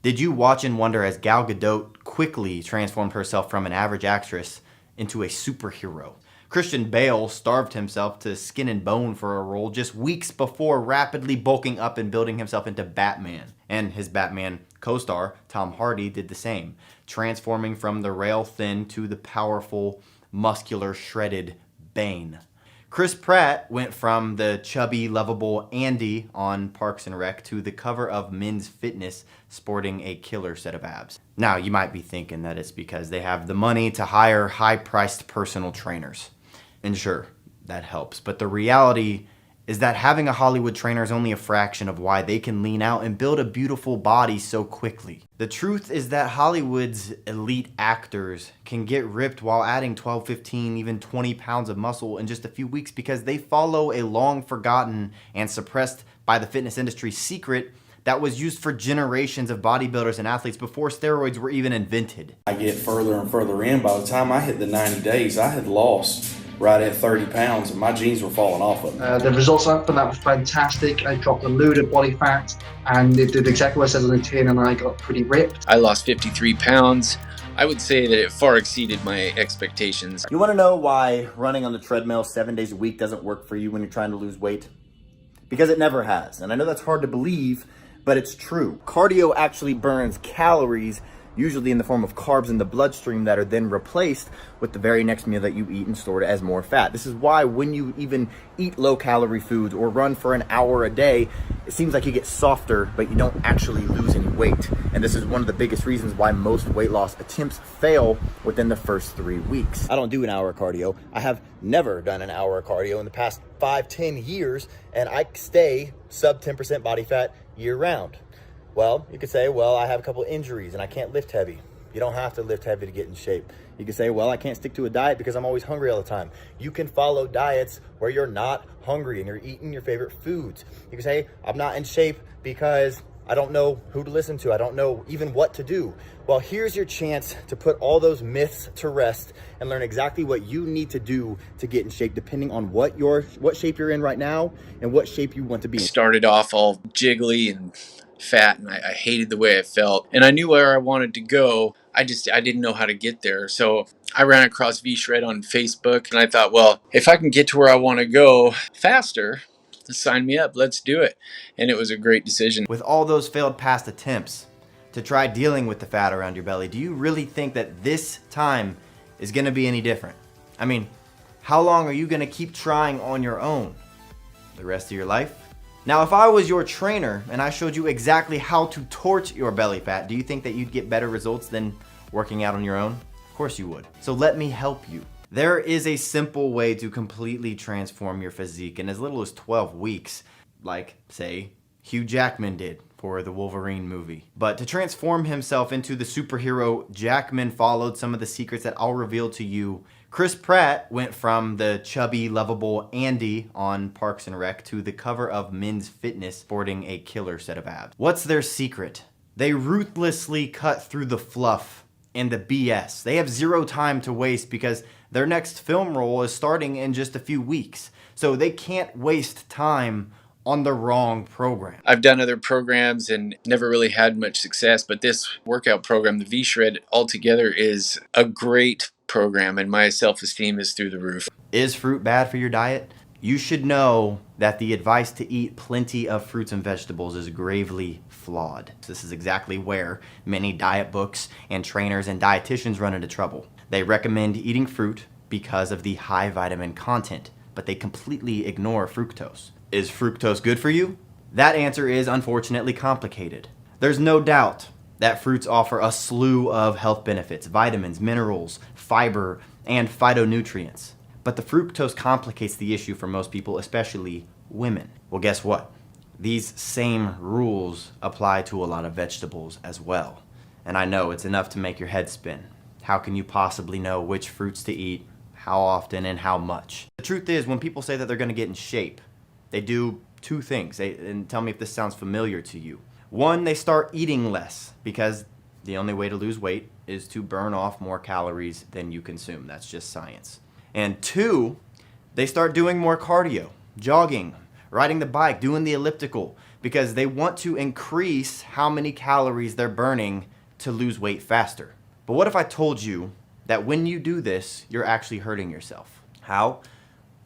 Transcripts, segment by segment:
Did you watch and wonder as Gal Gadot quickly transformed herself from an average actress into a superhero? Christian Bale starved himself to skin and bone for a role just weeks before rapidly bulking up and building himself into Batman. And his Batman co-star, Tom Hardy, did the same, transforming from the rail-thin to the powerful, muscular, shredded Bane. Chris Pratt went from the chubby, lovable Andy on Parks and Rec to the cover of Men's Fitness sporting a killer set of abs. Now, you might be thinking that it's because they have the money to hire high-priced personal trainers. And sure, that helps. But the reality is that having a Hollywood trainer is only a fraction of why they can lean out and build a beautiful body so quickly. The truth is that Hollywood's elite actors can get ripped while adding 12, 15, even 20 pounds of muscle in just a few weeks because they follow a long forgotten and suppressed by the fitness industry secret that was used for generations of bodybuilders and athletes before steroids were even invented. I get further and further in. By the time I hit the 90 days, I had lost right at 30 pounds and my jeans were falling off of me. The results from that were fantastic. I dropped a load of body fat and it did exactly what I said on the tin, and I got pretty ripped. I lost 53 pounds. I would say that it far exceeded my expectations. You want to know why running on the treadmill 7 days a week doesn't work for you when you're trying to lose weight? Because it never has. And I know that's hard to believe, but it's true. Cardio actually burns calories, usually in the form of carbs in the bloodstream that are then replaced with the very next meal that you eat and stored as more fat. This is why when you even eat low-calorie foods or run for an hour a day, it seems like you get softer, but you don't actually lose any weight. And this is one of the biggest reasons why most weight loss attempts fail within the first 3 weeks. I don't do an hour of cardio. I have never done an hour of cardio in the past 5-10 years, and I stay sub 10% body fat year-round. Well, you could say, well, I have a couple injuries and I can't lift heavy. You don't have to lift heavy to get in shape. You can say, well, I can't stick to a diet because I'm always hungry all the time. You can follow diets where you're not hungry and you're eating your favorite foods. You can say, I'm not in shape because I don't know who to listen to. I don't know even what to do. Well, here's your chance to put all those myths to rest and learn exactly what you need to do to get in shape, depending on what shape you're in right now and what shape you want to be in. Started off all jiggly and fat, and I hated the way I felt, and I knew where I wanted to go. I didn't know how to get there. So I ran across V-Shred on Facebook, and I thought, well, if I can get to where I want to go faster, sign me up, let's do it. And it was a great decision. With all those failed past attempts to try dealing with the fat around your belly, do you really think that this time is going to be any different? I mean, how long are you going to keep trying on your own? The rest of your life? Now, if I was your trainer and I showed you exactly how to torch your belly fat, do you think that you'd get better results than working out on your own? Of course you would. So let me help you. There is a simple way to completely transform your physique in as little as 12 weeks, like, say, Hugh Jackman did for the Wolverine movie. But to transform himself into the superhero, Jackman followed some of the secrets that I'll reveal to you. Chris Pratt went from the chubby, lovable Andy on Parks and Rec to the cover of Men's Fitness sporting a killer set of abs. What's their secret? They ruthlessly cut through the fluff and the BS. They have zero time to waste because their next film role is starting in just a few weeks. So they can't waste time on the wrong program. I've done other programs and never really had much success, but this workout program, the V-Shred, altogether is a great program, and my self-esteem is through the roof. Is fruit bad for your diet? You should know that the advice to eat plenty of fruits and vegetables is gravely flawed. This is exactly where many diet books and trainers and dietitians run into trouble. They recommend eating fruit because of the high vitamin content, but they completely ignore fructose. Is fructose good for you? That answer is unfortunately complicated. There's no doubt that fruits offer a slew of health benefits, vitamins, minerals, fiber, and phytonutrients. But the fructose complicates the issue for most people, especially women. Well, guess what? These same rules apply to a lot of vegetables as well. And I know it's enough to make your head spin. How can you possibly know which fruits to eat, how often, and how much? The truth is, when people say that they're gonna get in shape, they do two things. And tell me if this sounds familiar to you. One, they start eating less because the only way to lose weight is to burn off more calories than you consume. That's just science. And two, they start doing more cardio, jogging, riding the bike, doing the elliptical, because they want to increase how many calories they're burning to lose weight faster. But what if I told you that when you do this, you're actually hurting yourself? How?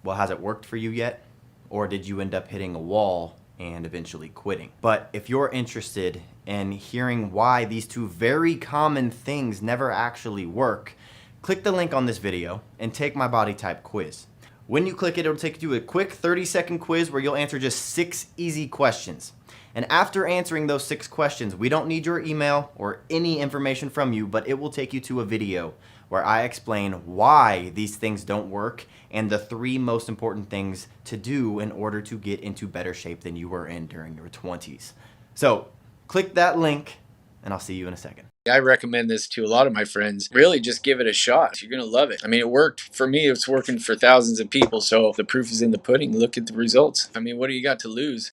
Well, has it worked for you yet? Or did you end up hitting a wall and eventually quitting? But if you're interested in hearing why these two very common things never actually work, click the link on this video and take my body type quiz. When you click it, it'll take you to a quick 30-second quiz where you'll answer just 6 easy questions. And after answering those 6 questions, we don't need your email or any information from you, but it will take you to a video where I explain why these things don't work and the 3 most important things to do in order to get into better shape than you were in during your 20s. So click that link and I'll see you in a second. I recommend this to a lot of my friends. Really, just give it a shot. You're going to love it. I mean, it worked for me. It's working for thousands of people. So the proof is in the pudding. Look at the results. I mean, what do you got to lose?